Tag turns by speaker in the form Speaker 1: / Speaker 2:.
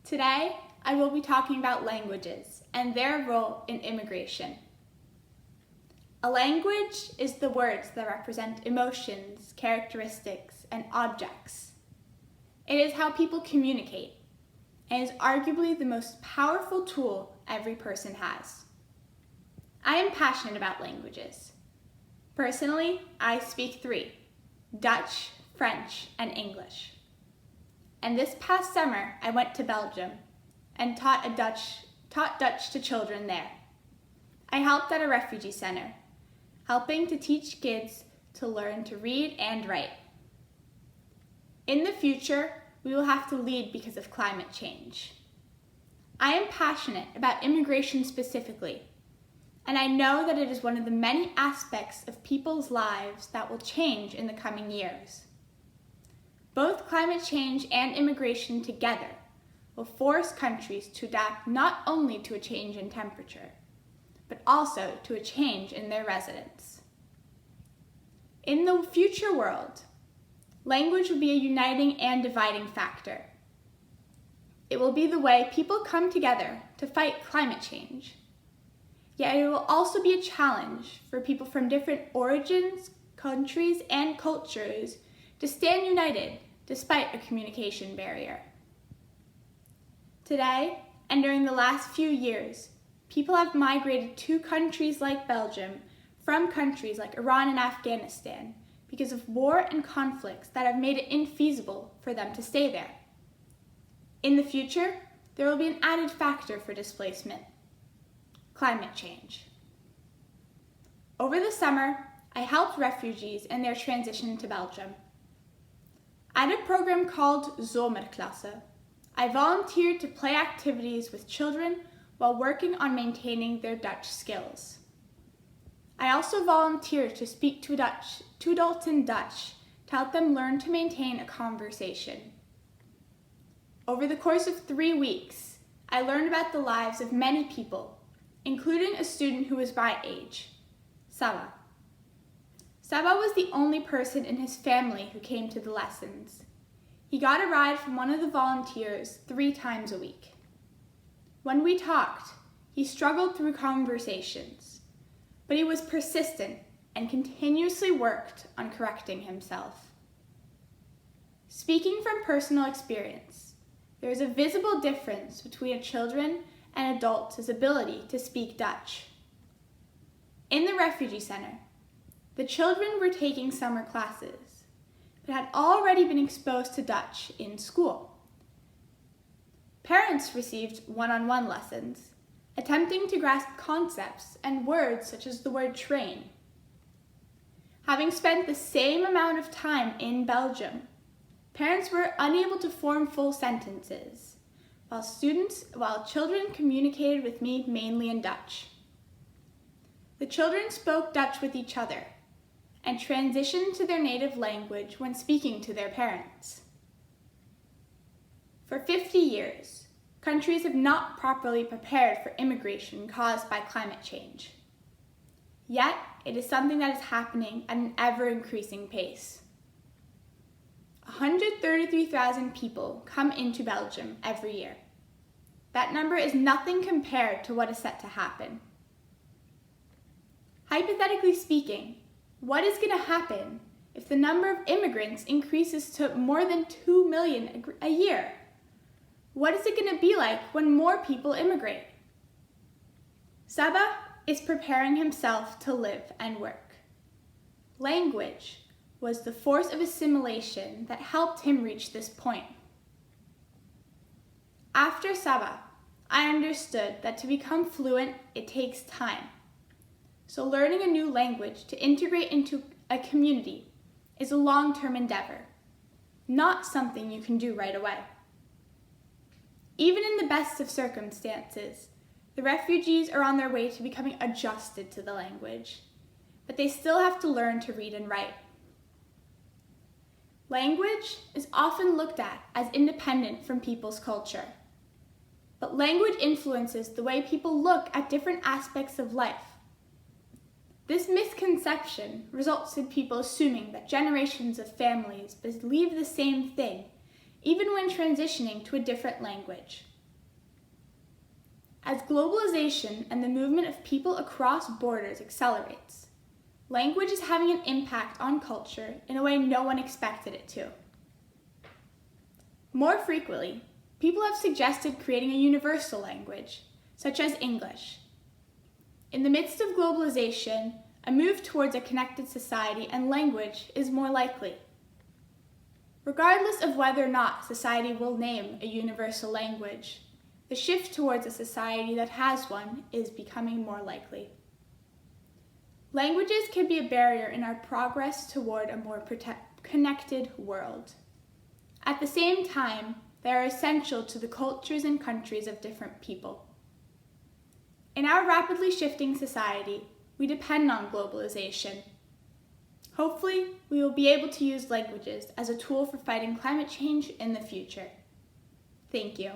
Speaker 1: Today, I will be talking about languages and their role in immigration. A language is the words that represent emotions, characteristics, and objects. It is how people communicate, and is arguably the most powerful tool every person has. I am passionate about languages. Personally, I speak 3: Dutch, French, and English. And this past summer, I went to Belgium and taught Dutch to children there. I helped at a refugee center, helping to teach kids to learn to read and write. In the future, we will have to lead because of climate change. I am passionate about immigration specifically, and I know that it is one of the many aspects of people's lives that will change in the coming years. Both climate change and immigration together will force countries to adapt not only to a change in temperature, but also to a change in their residents. In the future world, language will be a uniting and dividing factor. It will be the way people come together to fight climate change. Yet it will also be a challenge for people from different origins, countries, and cultures to stand united despite a communication barrier. Today, and during the last few years, people have migrated to countries like Belgium from countries like Iran and Afghanistan because of war and conflicts that have made it infeasible for them to stay there. In the future, there will be an added factor for displacement: climate change. Over the summer, I helped refugees in their transition to Belgium. At a program called Zomerklasse, I volunteered to play activities with children while working on maintaining their Dutch skills. I also volunteered to speak to adults in Dutch to help them learn to maintain a conversation. Over the course of 3 weeks, I learned about the lives of many people, including a student who was my age, Saba. Saba was the only person in his family who came to the lessons. He got a ride from one of the volunteers 3 times a week. When we talked, he struggled through conversations, but he was persistent and continuously worked on correcting himself. Speaking from personal experience, there is a visible difference between a children and adults' ability to speak Dutch. In the refugee center, the children were taking summer classes, but had already been exposed to Dutch in school. Parents received one-on-one lessons, attempting to grasp concepts and words such as the word train. Having spent the same amount of time in Belgium, parents were unable to form full sentences, while children communicated with me mainly in Dutch. The children spoke Dutch with each other and transitioned to their native language when speaking to their parents. For 50 years, countries have not properly prepared for immigration caused by climate change. Yet, it is something that is happening at an ever-increasing pace. 133,000 people come into Belgium every year. That number is nothing compared to what is set to happen. Hypothetically speaking, what is going to happen if the number of immigrants increases to more than 2 million a year? What is it going to be like when more people immigrate? Saba is preparing himself to live and work. Language was the force of assimilation that helped him reach this point. After Saba, I understood that to become fluent, it takes time. So learning a new language to integrate into a community is a long-term endeavor, not something you can do right away. Even in the best of circumstances, the refugees are on their way to becoming adjusted to the language, but they still have to learn to read and write. Language is often looked at as independent from people's culture, but language influences the way people look at different aspects of life. This misconception results in people assuming that generations of families believe the same thing, even when transitioning to a different language. As globalization and the movement of people across borders accelerates, language is having an impact on culture in a way no one expected it to. More frequently, people have suggested creating a universal language, such as English. In the midst of globalization, a move towards a connected society and language is more likely. Regardless of whether or not society will name a universal language, the shift towards a society that has one is becoming more likely. Languages can be a barrier in our progress toward a more connected world. At the same time, they are essential to the cultures and countries of different people. In our rapidly shifting society, we depend on globalization. Hopefully, we will be able to use languages as a tool for fighting climate change in the future. Thank you.